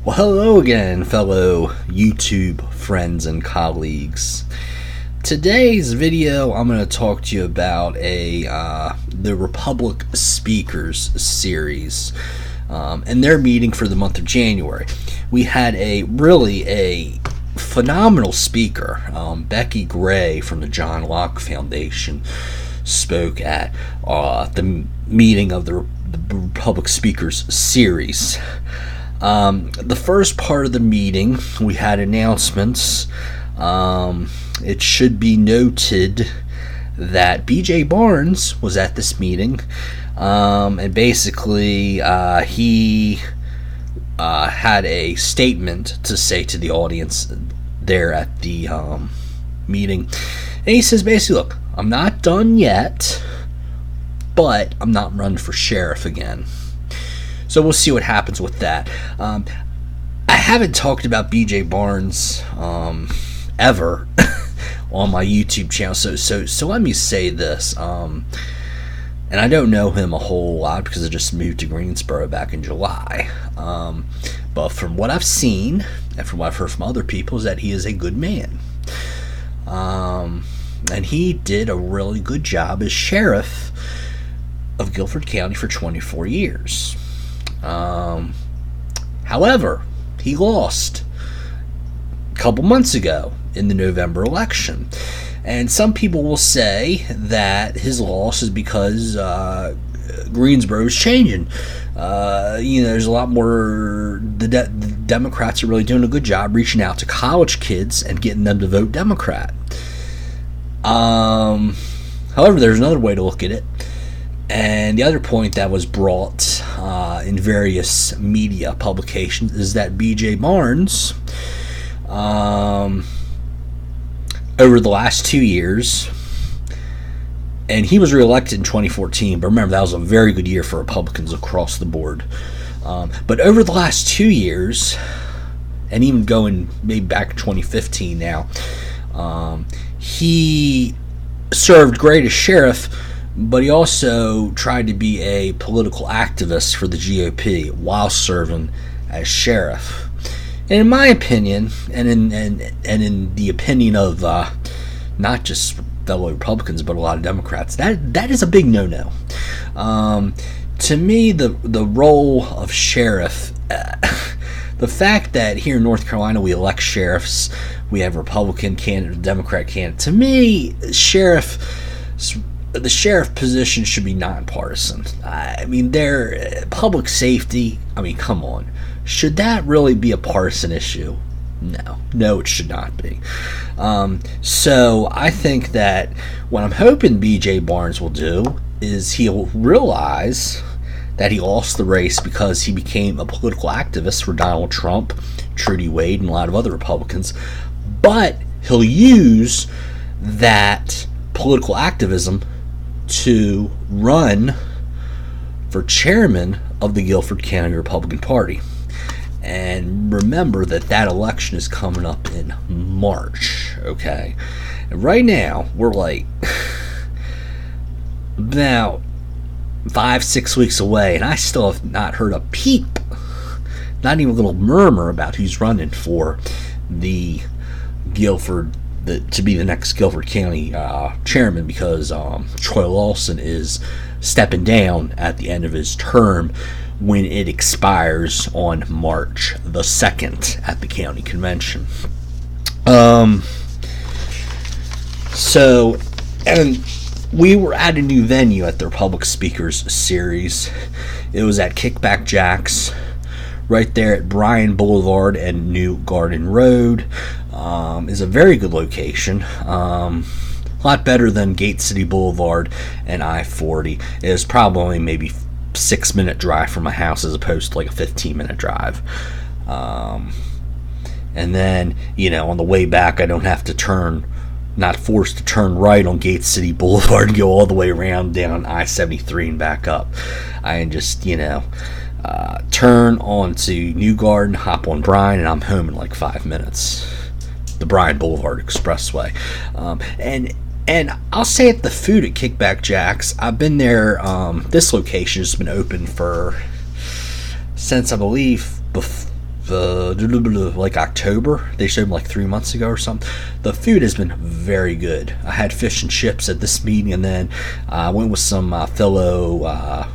Well, hello again, fellow YouTube friends and colleagues. Today's video, I'm going to talk to you about the Republic Speakers series and their meeting for the month of January. We had a phenomenal speaker, Becki Gray from the John Locke Foundation, spoke at the meeting of the Republic Speakers series. The first part of the meeting, we had announcements. It should be noted that BJ Barnes was at this meeting, and basically he had a statement to say to the audience there at the meeting. And he says basically, look, I'm not done yet, but I'm not running for sheriff again. So we'll see what happens with that. I haven't talked about BJ Barnes ever on my YouTube channel, so let me say this. And I don't know him a whole lot because I just moved to Greensboro back in July. But from what I've seen and from what I've heard from other people is that he is a good man. And he did a really good job as sheriff of Guilford County for 24 years. However, he lost a couple months ago in the November election. And some people will say that his loss is because Greensboro is changing. There's a lot more. The Democrats are really doing a good job reaching out to college kids and getting them to vote Democrat. However, there's another way to look at it. And the other point that was brought in various media publications is that BJ Barnes, over the last 2 years, and he was reelected in 2014, but remember, that was a very good year for Republicans across the board. But over the last 2 years, and even going maybe back to 2015 now, he served great as sheriff, but he also tried to be a political activist for the GOP while serving as sheriff. And in my opinion, and in the opinion of not just fellow Republicans but a lot of Democrats, that is a big no-no. To me, the role of sheriff, the fact that here in North Carolina we elect sheriffs, we have Republican candidate, Democrat candidate. To me, the sheriff position should be nonpartisan. I mean, public safety. I mean, come on. Should that really be a partisan issue? No, it should not be. So I think that what I'm hoping BJ Barnes will do is he'll realize that he lost the race because he became a political activist for Donald Trump, Trudy Wade, and a lot of other Republicans. But he'll use that political activism to run for chairman of the Guilford County Republican Party. And remember that election is coming up in March, okay? And right now, we're like about 5-6 weeks away, and I still have not heard a peep, not even a little murmur about who's running for the Guilford, to be the next Guilford County chairman, because Troy Lawson is stepping down at the end of his term when it expires on March the 2nd at the county convention. So, and we were at a new venue at the Republic Speakers series. It was at Kickback Jack's, right there at Bryan Boulevard and New Garden Road. Is a very good location. A lot better than Gate City Boulevard and I-40. It was probably maybe 6-minute drive from my house as opposed to like a 15-minute drive. And then, on the way back, I don't have to not forced to turn right on Gate City Boulevard and go all the way around down I-73 and back up. I can just, turn onto New Garden, hop on Bryan, and I'm home in like 5 minutes. The Bryan Boulevard Expressway. And I'll say it, the food at Kickback Jack's, I've been there, this location has been open since I believe like October. They showed them like 3 months ago or something. The food has been very good. I had fish and chips at this meeting, and then I went with some fellow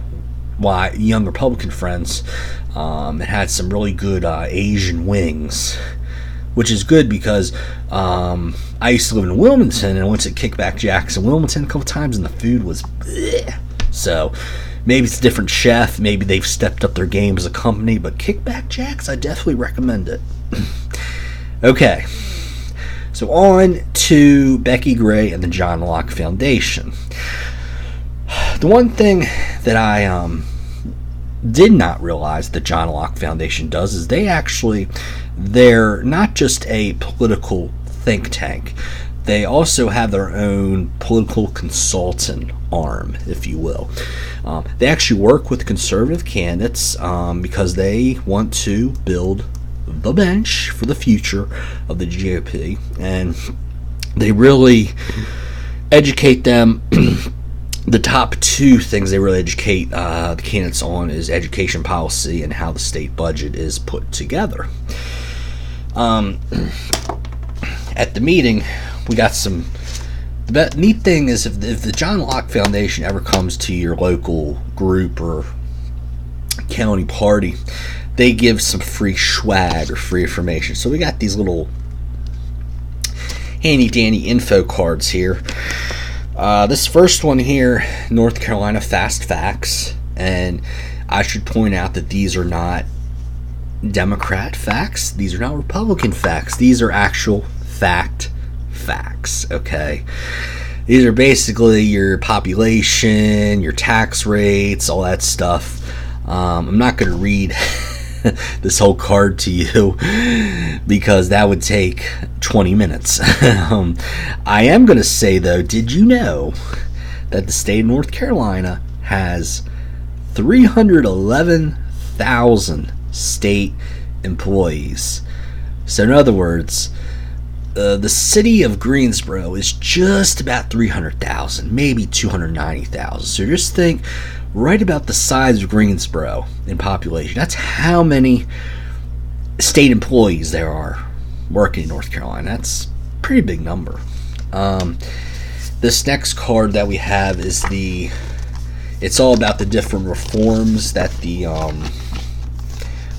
young Republican friends and had some really good Asian wings, which is good because I used to live in Wilmington, and I went to Kickback Jack's in Wilmington a couple times, and the food was bleh. So maybe it's a different chef, maybe they've stepped up their game as a company, but Kickback Jack's, I definitely recommend it. Okay, so on to Becki Gray and the John Locke Foundation. The one thing that I did not realize the John Locke Foundation does is they're not just a political think tank. They also have their own political consultant arm, if you will. They actually work with conservative candidates because they want to build the bench for the future of the GOP, and they really educate them. The top two things they really educate the candidates on is education policy and how the state budget is put together. At the meeting, we got some. The neat thing is if the John Locke Foundation ever comes to your local group or county party, they give some free swag or free information. So we got these little handy dandy info cards here. This first one here, North Carolina Fast Facts, and I should point out that these are not Democrat facts. These are not Republican facts. These are actual facts, okay? These are basically your population, your tax rates, all that stuff. I'm not going to read this whole card to you because that would take 20 minutes. I am going to say, though, did you know that the state of North Carolina has 311,000 state employees? So in other words, the city of Greensboro is just about 300,000, maybe 290,000. So just think right about the size of Greensboro in population. That's how many state employees there are working in North Carolina. That's a pretty big number. This next card that we have is it's all about the different reforms that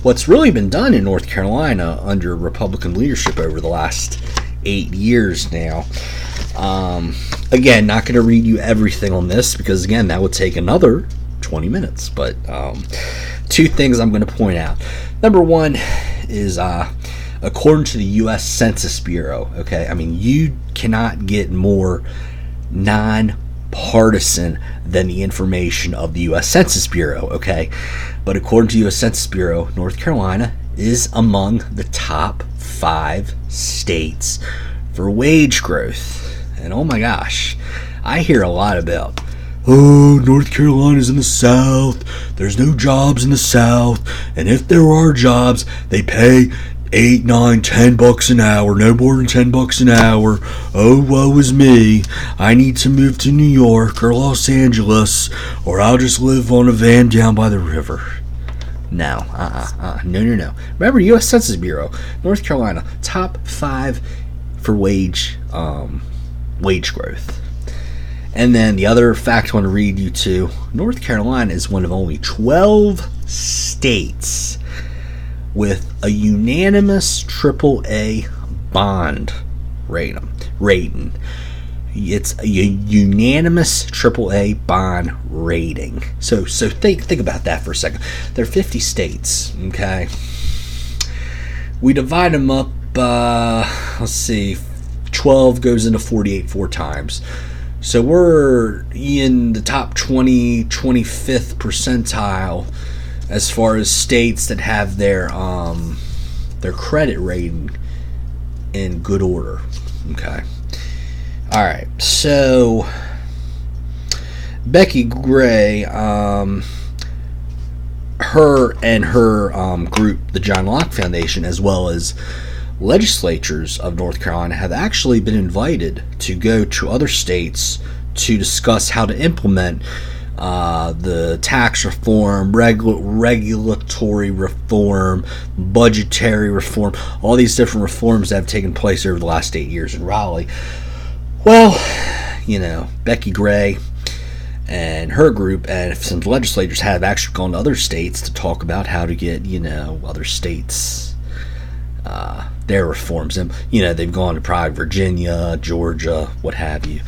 what's really been done in North Carolina under Republican leadership over the last 8 years now. Again, not going to read you everything on this because, again, that would take another 20 minutes. But two things I'm going to point out. Number one is according to the U.S. Census Bureau, okay, I mean, you cannot get more non-partisan than the information of the U.S. Census Bureau, okay? But according to the U.S. Census Bureau, North Carolina is among the top 5 states for wage growth. And oh my gosh, I hear a lot about, oh, North Carolina's in the South, there's no jobs in the South, and if there are jobs, they pay $8, $9, $10 an hour, no more than $10 an hour. Oh, woe is me. I need to move to New York or Los Angeles, or I'll just live on a van down by the river. No, no. Remember, U.S. Census Bureau, North Carolina, top 5 for wage growth. And then the other fact I want to read you to, North Carolina is one of only 12 states with a unanimous AAA bond rating. It's a unanimous AAA bond rating. So think about that for a second. There are 50 states, okay? We divide them up, let's see, 12 goes into 48 4 times. So we're in the top 25th percentile as far as states that have their credit rating in good order. Okay. All right. So Becki Gray, her and her group, the John Locke Foundation, as well as legislatures of North Carolina, have actually been invited to go to other states to discuss how to implement the tax reform, regulatory reform, budgetary reform, all these different reforms that have taken place over the last 8 years in Raleigh. Well, Becki Gray and her group and some legislators have actually gone to other states to talk about how to get, other states their reforms. And, they've gone to probably Virginia, Georgia, what have you,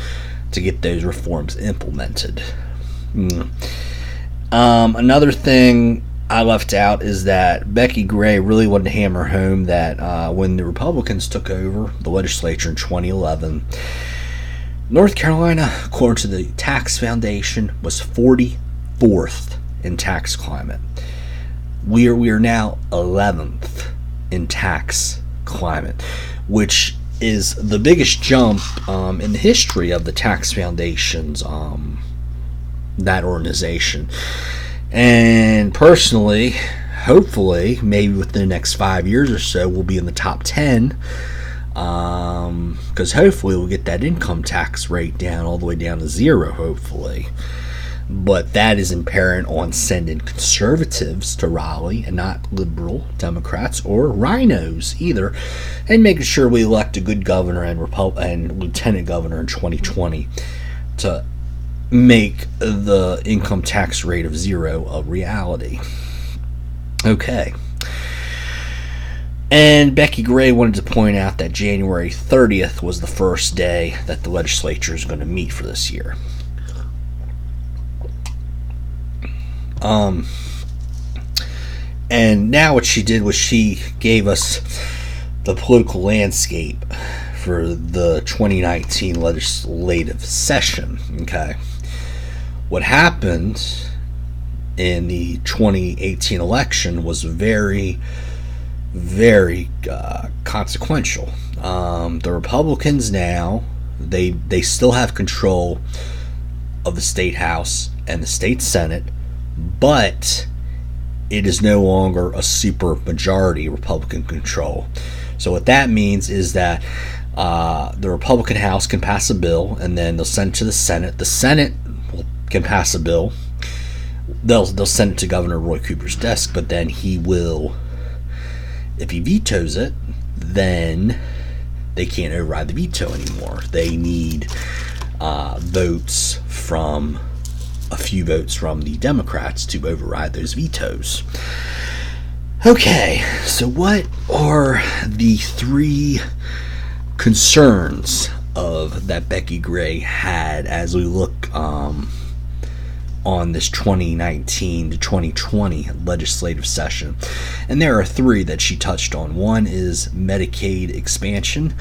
to get those reforms implemented. Another thing I left out is that Becki Gray really wanted to hammer home that when the Republicans took over the legislature in 2011, North Carolina, according to the Tax Foundation, was 44th in tax climate. We are now 11th in tax climate, which is the biggest jump in the history of the Tax Foundation's that organization. And personally, hopefully, maybe within the next 5 years or so, we'll be in the top 10. Because hopefully we'll get that income tax rate down all the way down to 0, hopefully. But that is imperative on sending conservatives to Raleigh and not liberal Democrats or rhinos either, and making sure we elect a good governor and lieutenant governor in 2020 to make the income tax rate of 0 a reality. Okay. And Becki Gray wanted to point out that January 30th was the first day that the legislature is going to meet for this year. And now what she did was she gave us the political landscape for the 2019 legislative session. Okay. What happened in the 2018 election was very, very consequential. The Republicans now, they still have control of the state house and the state senate, but it is no longer a super majority Republican control. So what that means is that the Republican House can pass a bill, and then they'll send it to the Senate. The Senate can pass a bill. They'll send it to Governor Roy Cooper's desk, but then he will, if he vetoes it, then they can't override the veto anymore. They need a few votes from the Democrats to override those vetoes. Okay, so what are the 3 concerns that Becki Gray had as we look on this 2019 to 2020 legislative session? And there are 3 that she touched on. One is Medicaid expansion.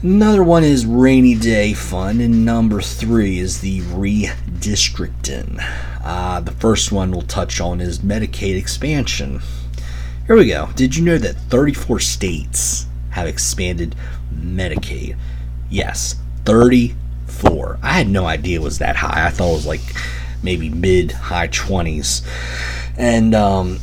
Another one is rainy day fund. And number 3 is the redistricting. The first one we'll touch on is Medicaid expansion. Here we go. Did you know that 34 states have expanded Medicaid? Yes, 34. I had no idea it was that high. I thought it was like maybe mid-high 20s. And a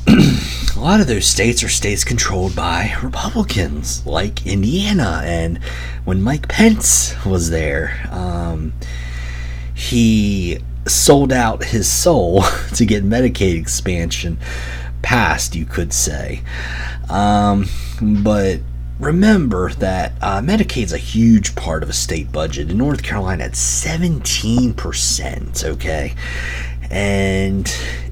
lot of those states are states controlled by Republicans, like Indiana. And when Mike Pence was there, he sold out his soul to get Medicaid expansion passed, you could say. But remember that Medicaid's a huge part of a state budget. In North Carolina, it's 17%, okay? And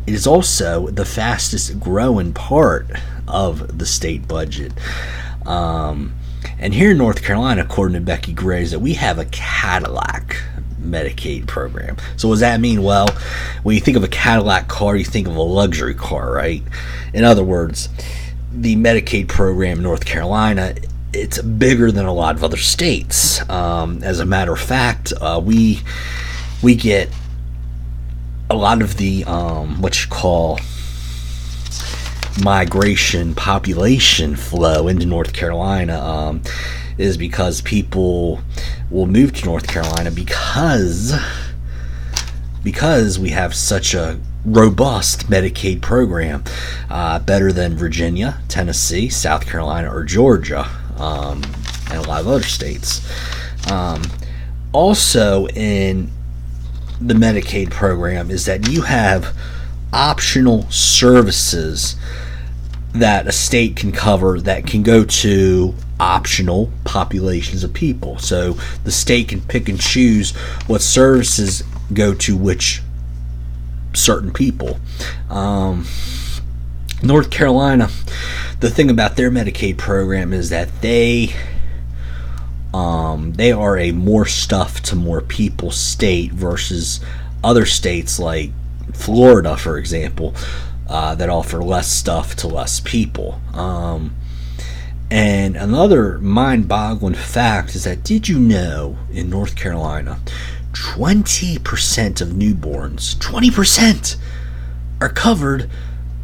it is also the fastest growing part of the state budget. And here in North Carolina, according to Becki Gray, that we have a Cadillac Medicaid program. So what does that mean? Well, when you think of a Cadillac car, you think of a luxury car, right? In other words, the Medicaid program in North Carolina, it's bigger than a lot of other states. As a matter of fact, we get a lot of the what you call migration population flow into North Carolina is because people will move to North Carolina because we have such a robust Medicaid program, better than Virginia, Tennessee, South Carolina, or Georgia, and a lot of other states. Also in the Medicaid program is that you have optional services that a state can cover that can go to optional populations of people. So the state can pick and choose what services go to which certain people. North Carolina, the thing about their Medicaid program is that they are a more stuff to more people state versus other states like Florida, for example, that offer less stuff to less people. And another mind-boggling fact is that, did you know in North Carolina 20% of newborns, 20%, are covered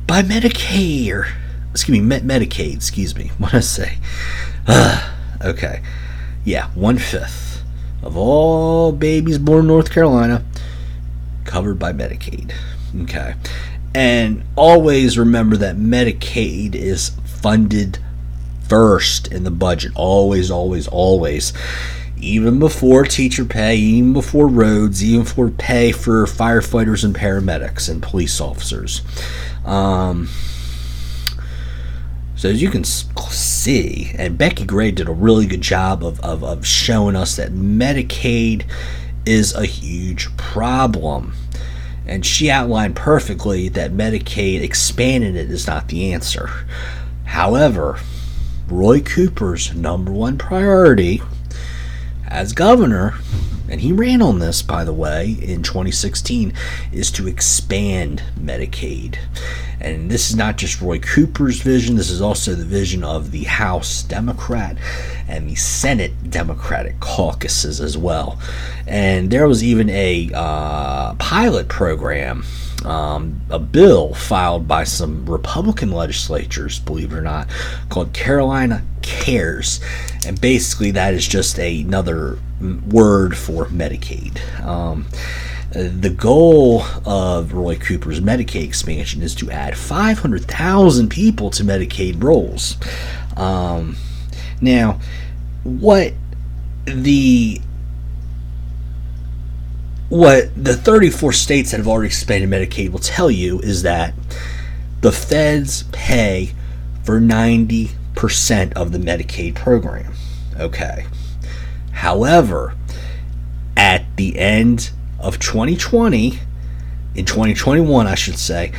by Medicaid, or Medicaid, excuse me, what did I say? Okay, yeah, 1/5 of all babies born in North Carolina covered by Medicaid. Okay, and always remember that Medicaid is funded first in the budget, always, always, always. Even before teacher pay, even before roads, even before pay for firefighters and paramedics and police officers. So as you can see, and Becki Gray did a really good job of showing us that Medicaid is a huge problem. And she outlined perfectly that Medicaid, expanding it, is not the answer. However, Roy Cooper's #1 priority as governor, and he ran on this, by the way, in 2016, is to expand Medicaid. And this is not just Roy Cooper's vision, this is also the vision of the House Democrat and the Senate Democratic caucuses as well. And there was even a pilot program, a bill filed by some Republican legislatures, believe it or not, called Carolina Cares. And basically that is just another word for Medicaid. The goal of Roy Cooper's Medicaid expansion is to add 500,000 people to Medicaid rolls. Now, what the 34 states that have already expanded Medicaid will tell you is that the feds pay for 90% of the Medicaid program. Okay. However, at the end of 2020, in 2021 I should say,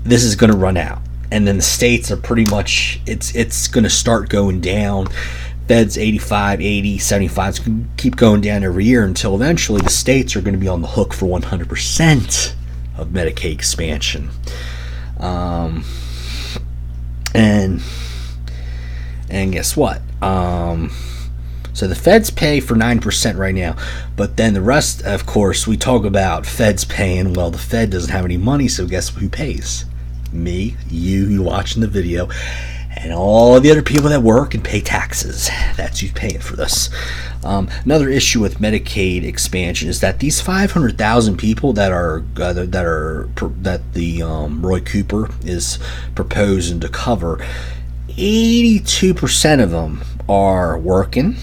this is going to run out, and then the states are pretty much, it's going to start going down. Feds 85, 80, 75, it's going to keep going down every year until eventually the states are going to be on the hook for 100% of Medicaid expansion. And guess what? So the feds pay for 9% right now, but then the rest, of course, we talk about feds paying. Well, the Fed doesn't have any money, so guess who pays? Me, you watching the video, and all the other people that work and pay taxes. That's who's paying for this. Another issue with Medicaid expansion is that these 500,000 people that the Roy Cooper is proposing to cover, 82% of them are working,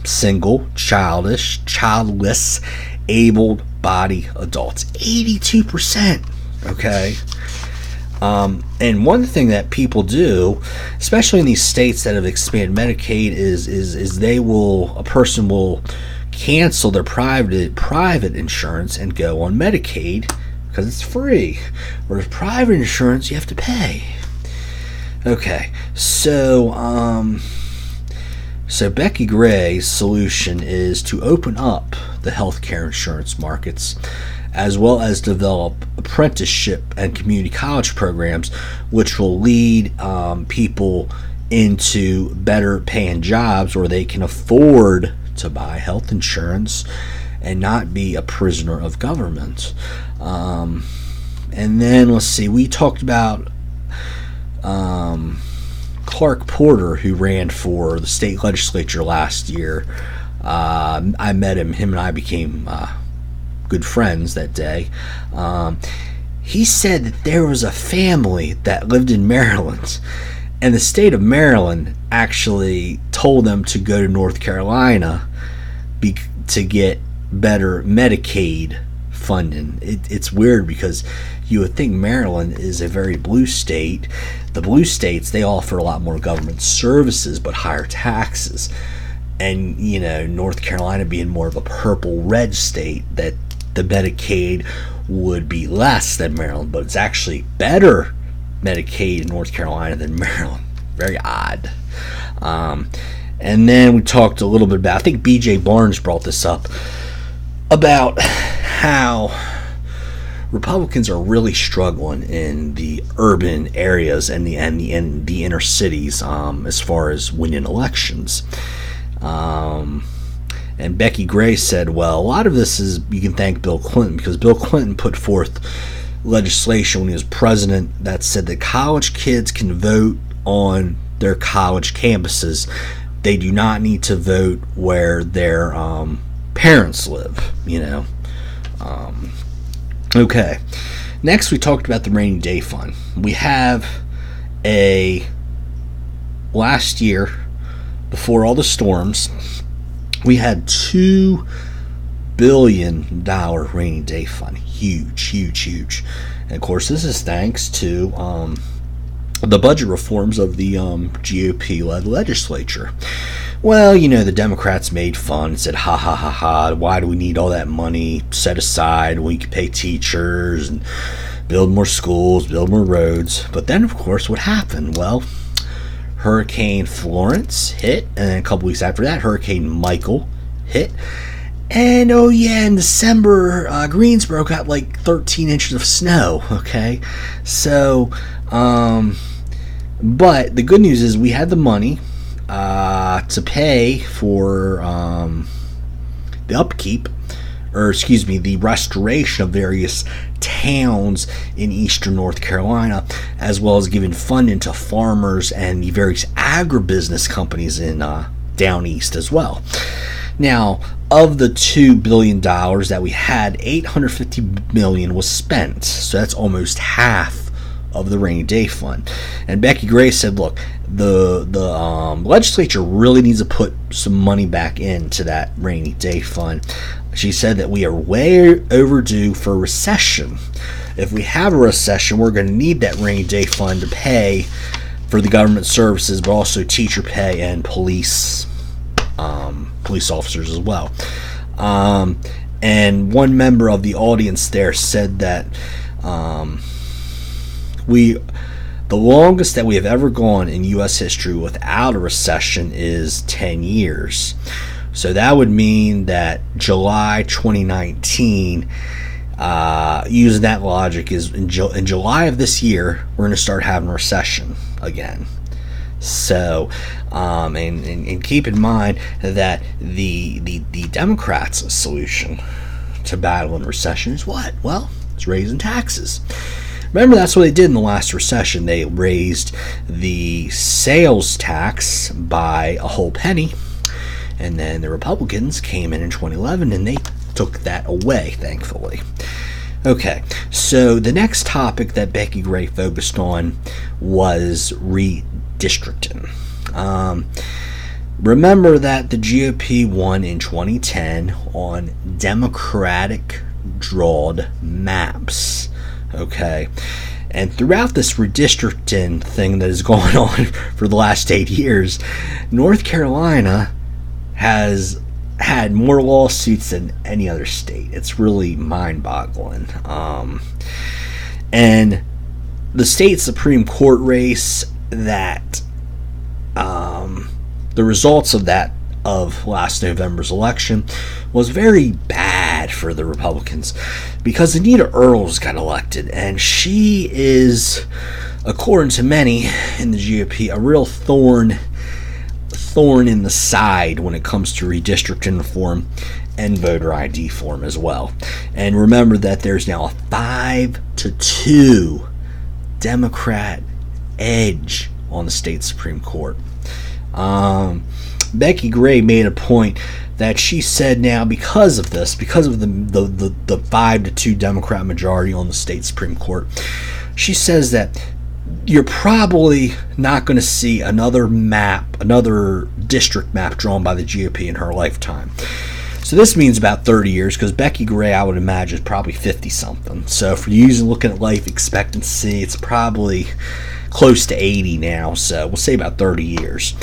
single, childless, able-bodied adults. 82%. Okay. And one thing that people do, especially in these states that have expanded Medicaid, is a person will cancel their private insurance and go on Medicaid because it's free. Whereas private insurance, you have to pay. Okay, so Becki Gray's solution is to open up the healthcare insurance markets, as well as develop apprenticeship and community college programs, which will lead people into better paying jobs where they can afford to buy health insurance and not be a prisoner of government. And then let's see, we talked about Clark Porter, who ran for the state legislature last year. I met him and I became good friends that day. He said that there was a family that lived in Maryland, and the state of Maryland actually told them to go to North Carolina to get better Medicaid funding. It's weird because you would think Maryland is a very blue state. The blue states, they offer a lot more government services but higher taxes. And, North Carolina being more of a purple-red state, that the Medicaid would be less than Maryland, but it's actually better Medicaid in North Carolina than Maryland. Very odd. And then we talked a little bit about, I think B.J. Barnes brought this up, about how Republicans are really struggling in the urban areas and the inner cities as far as winning elections. And Becki Gray said, well, a lot of this is, you can thank Bill Clinton, because Bill Clinton put forth legislation when he was president that said that college kids can vote on their college campuses. They do not need to vote where their parents live, Okay. Next, we talked about the rainy day fund. We have last year, before all the storms, we had $2 billion rainy day fund. Huge. And of course, this is thanks to the budget reforms of the GOP-led legislature. Well, the Democrats made fun and said, ha ha ha ha, why do we need all that money set aside when we can pay teachers and build more schools, build more roads? But then, of course, what happened? Well, Hurricane Florence hit, and then a couple weeks after that, Hurricane Michael hit. And in December, Greensboro got like 13 inches of snow, okay? So, but the good news is we had the money to pay for the upkeep, the restoration of various towns in eastern North Carolina, as well as giving funding to farmers and the various agribusiness companies in down east as well. Now, of the $2 billion that we had, $850 million was spent, so that's almost half of the rainy day fund. And Becki Gray said, look, the legislature really needs to put some money back into that rainy day fund. She said that we are way overdue for a recession. If we have a recession, we're going to need that rainy day fund to pay for the government services, but also teacher pay and police officers as well. And one member of the audience there said that the longest that we have ever gone in U.S. history without a recession is 10 years. So that would mean that July 2019, using that logic, is in July of this year, we're going to start having a recession again. So, and keep in mind that the Democrats' solution to battling recession is what? Well, it's raising taxes. Remember, that's what they did in the last recession. They raised the sales tax by a whole penny, and then the Republicans came in 2011 and they took that away, thankfully. Okay, so the next topic that Becki Gray focused on was redistricting. Remember that the GOP won in 2010 on Democratic drawed maps. Okay, and throughout this redistricting thing that has gone on for the last 8 years, North Carolina has had more lawsuits than any other state. It's really mind-boggling. And the state Supreme Court race, that the results of that of last November's election was very bad for the Republicans, because Anita Earls got elected, and she is, according to many in the GOP, a real thorn in the side when it comes to redistricting reform and voter ID form as well. And remember that there's now a 5-2 Democrat edge on the state Supreme Court. Becki Gray made a point that she said now, because of this, because of the 5-2 Democrat majority on the state Supreme Court, she says that you're probably not going to see another district map drawn by the GOP in her lifetime. So So this means about 30 years, because Becki Gray, I would imagine, is probably 50-something. So if you're looking at life expectancy, it's probably close to 80 now. So we'll say about 30 years.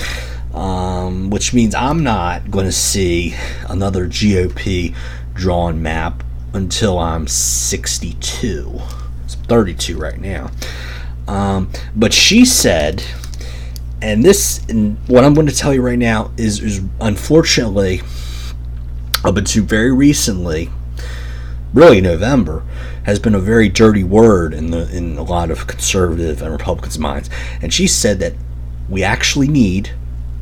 Which means I'm not going to see another GOP drawn map until I'm 62. So I'm 32 right now. But she said, and what I'm going to tell you right now is unfortunately, up until very recently, really November, has been a very dirty word in a lot of conservative and Republicans' minds. And she said that we actually need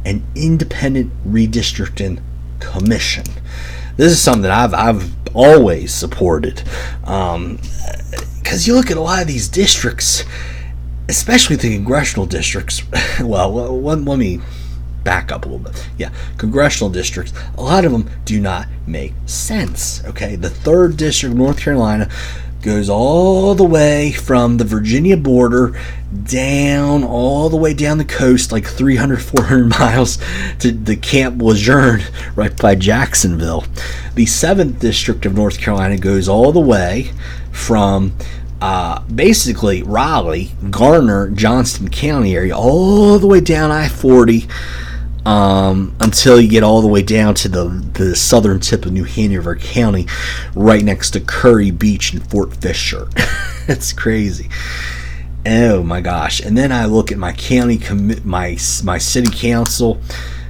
an independent redistricting commission. This is something that I've always supported, because you look at a lot of these districts, especially the congressional districts. Well, let me back up a little bit. Yeah, congressional districts, a lot of them do not make sense. Okay, the 3rd district of North Carolina goes all the way from the Virginia border down all the way down the coast, like 300, 400 miles to the Camp Lejeune right by Jacksonville. The 7th district of North Carolina goes all the way from basically Raleigh, Garner, Johnston County area, all the way down I-40 until you get all the way down to the southern tip of New Hanover County, right next to Curry Beach and Fort Fisher. It's crazy. Oh my gosh. And then I look at my county, my city council,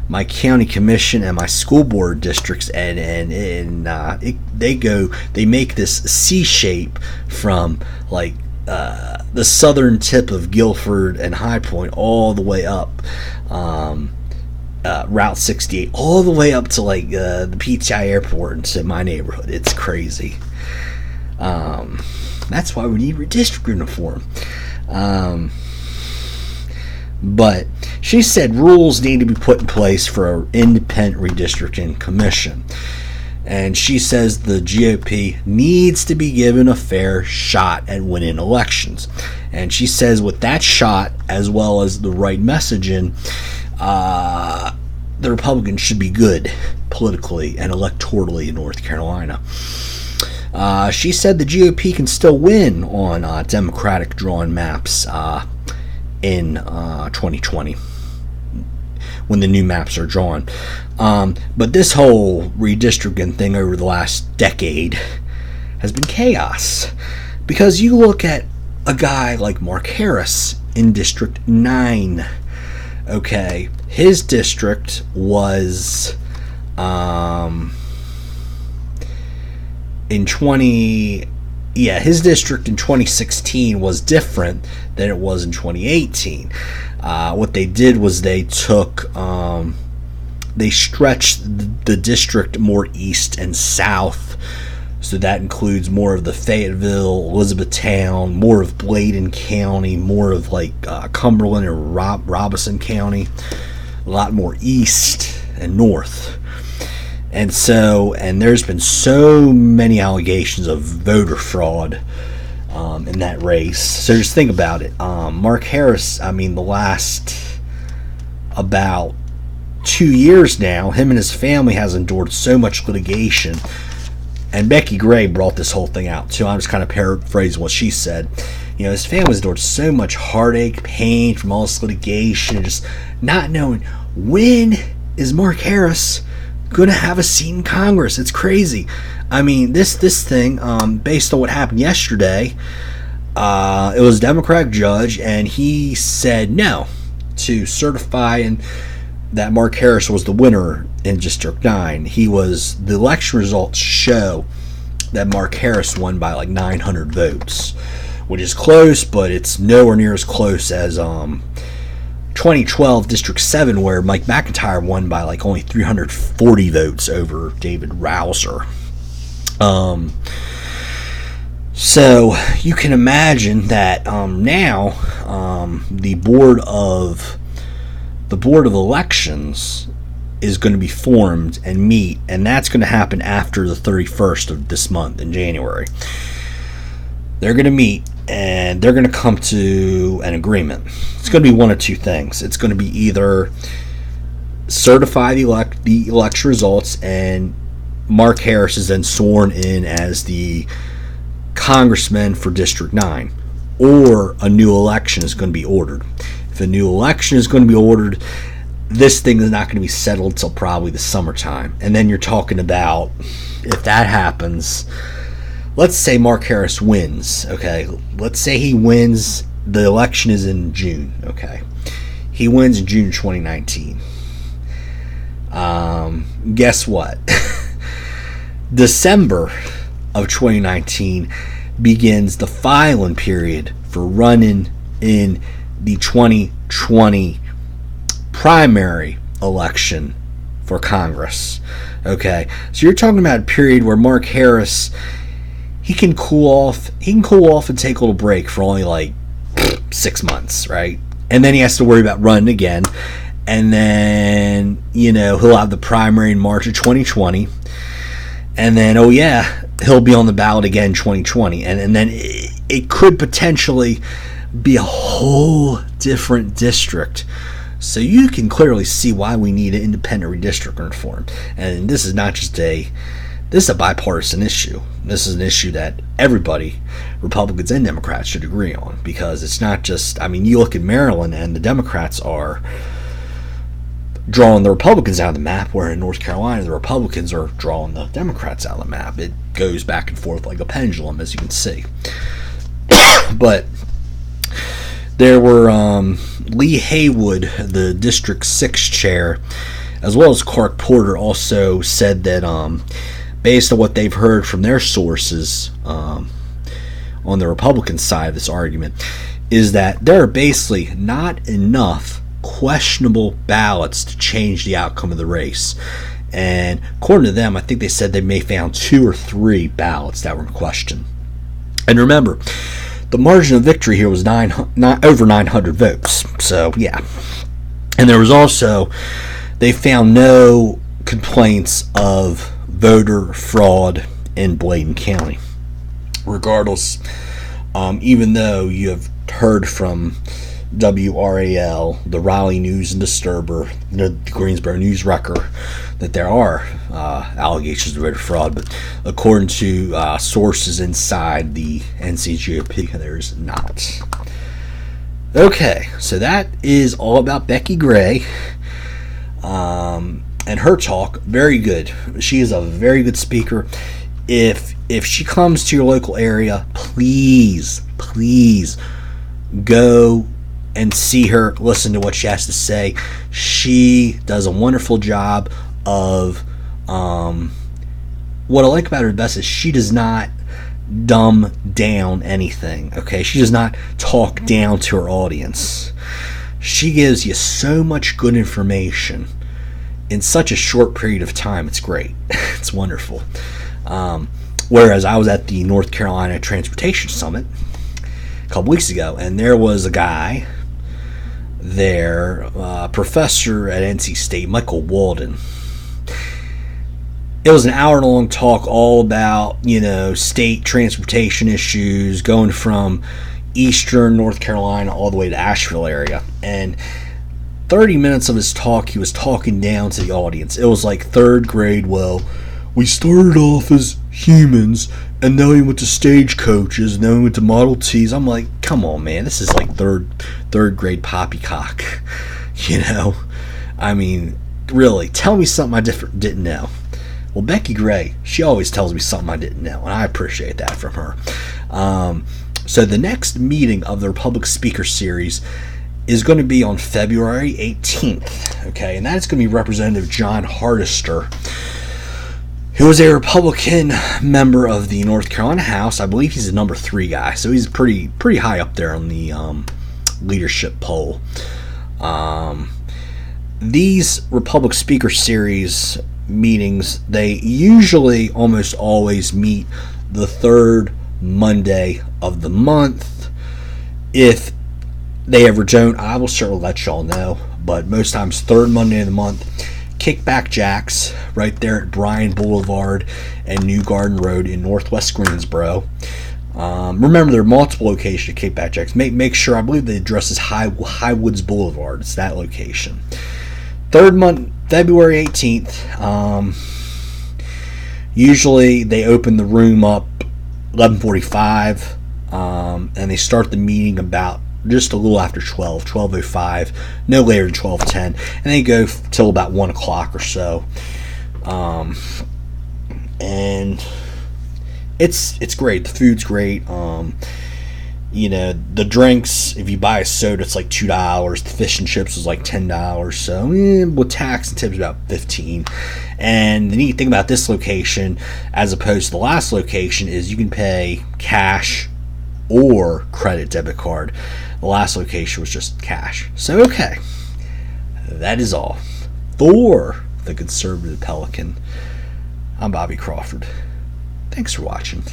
my county commission, and my school board districts, and they make this C shape from like the southern tip of Guilford and High Point all the way up Route 68, all the way up to like the PTI airport into my neighborhood. It's crazy. That's why we need redistricting reform. But she said rules need to be put in place for an independent redistricting commission. And she says the GOP needs to be given a fair shot at winning elections. And she says with that shot, as well as the right messaging, the Republicans should be good politically and electorally in North Carolina. She said the GOP can still win on Democratic drawn maps in 2020 when the new maps are drawn. But this whole redistricting thing over the last decade has been chaos, because you look at a guy like Mark Harris in District 9. Okay, his district was his district in 2016 was different than it was in 2018. What they did was they stretched the district more east and south. So that includes more of the Fayetteville, Elizabethtown, more of Bladen County, more of like Cumberland and Robeson County, a lot more east and north. And there's been so many allegations of voter fraud in that race. So just think about it. Mark Harris, the last about 2 years now, him and his family has endured so much litigation. And Becki Gray brought this whole thing out too. I'm just kind of paraphrasing what she said. His family's endured so much heartache, pain from all this litigation, just not knowing when is Mark Harris going to have a seat in Congress. It's crazy. This thing, based on what happened yesterday, it was a Democratic judge, and he said no to certifying that Mark Harris was the winner in District 9. The election results show that Mark Harris won by like 900 votes, which is close, but it's nowhere near as close as 2012 District 7, where Mike McIntyre won by like only 340 votes over David Rouser. So you can imagine that now the Board of Elections is going to be formed and meet, and that's going to happen after the 31st of this month in January. They're going to meet, and they're going to come to an agreement. It's going to be one of two things. It's going to be either certify the election results and Mark Harris is then sworn in as the congressman for District 9, or a new election is going to be ordered. If a new election is going to be ordered, this thing is not going to be settled until probably the summertime. And then you're talking about, if that happens, let's say Mark Harris wins, okay? Let's say he wins, the election is in June, okay? He wins in June 2019. Guess what? December of 2019 begins the filing period for running in the 2020 primary election for Congress. Okay, so you're talking about a period where Mark Harris, he can cool off and take a little break for only like 6 months, right? And then he has to worry about running again, and then he'll have the primary in March of 2020, and then he'll be on the ballot again 2020, and then it could potentially be a whole different district. So you can clearly see why we need an independent redistricting reform. And this is not just this is a bipartisan issue. This is an issue that everybody, Republicans and Democrats, should agree on, because it's not just, you look at Maryland and the Democrats are drawing the Republicans out of the map, where in North Carolina the Republicans are drawing the Democrats out of the map. It goes back and forth like a pendulum, as you can see. But there were Lee Haywood, the District 6 chair, as well as Clark Porter, also said that based on what they've heard from their sources on the Republican side of this argument, is that there are basically not enough questionable ballots to change the outcome of the race. And according to them, I think they said they may found 2 or 3 ballots that were in question. And remember, the margin of victory here was over 900 votes. So, yeah. And there was also, they found no complaints of voter fraud in Bladen County. Regardless, even though you have heard from WRAL, the Raleigh News and Disturber, the Greensboro News Wrecker, that there are allegations of voter fraud, but according to sources inside the NCGOP, there's not. Okay, so that is all about Becki Gray and her talk. Very good. She is a very good speaker. If she comes to your local area, please go and see her, listen to what she has to say. She does a wonderful job of what I like about her best is she does not dumb down anything. Okay, she does not talk down to her audience. She gives you so much good information in such a short period of time. It's great. It's wonderful. Whereas I was at the North Carolina Transportation Summit a couple weeks ago, and there was a guy there, professor at NC State, Michael Walden. It was an hour-long talk all about, state transportation issues, going from eastern North Carolina all the way to Asheville area. And 30 minutes of his talk, he was talking down to the audience. It was like third grade. Well, we started off as humans, and then we went to stagecoaches, and then we went to Model Ts. I'm like, come on, man, this is like third grade poppycock. Really, tell me something I didn't know. Well, Becki Gray, she always tells me something I didn't know, and I appreciate that from her. So the next meeting of the Republic Speaker Series is going to be on February 18th, okay, and that's going to be Representative John Hardister, who is a Republican member of the North Carolina House. I believe he's the number 3 guy, so he's pretty high up there on the leadership poll. These Republic Speaker Series meetings, they usually almost always meet the 3rd Monday of the month. If they ever don't, I will certainly let y'all know, but most times 3rd Monday of the month. Kickback Jacks right there at Bryan Boulevard and New Garden Road in Northwest Greensboro. Remember, there are multiple locations at Kickback Jacks. Make sure, I believe the address is Highwoods Boulevard. It's that location. 3rd month, February 18th. Usually they open the room up 11:45, and they start the meeting about just a little after 12:05, no later than 12:10, and they go till about 1 o'clock or so. And it's great. The food's great. The drinks, if you buy a soda, it's like $2. The fish and chips was like $10. So with tax and tips, about $15. And the neat thing about this location, as opposed to the last location, is you can pay cash or credit debit card. The last location was just cash. So okay, that is all for the Conservative Pelican. I'm Bobby Crawford. Thanks for watching.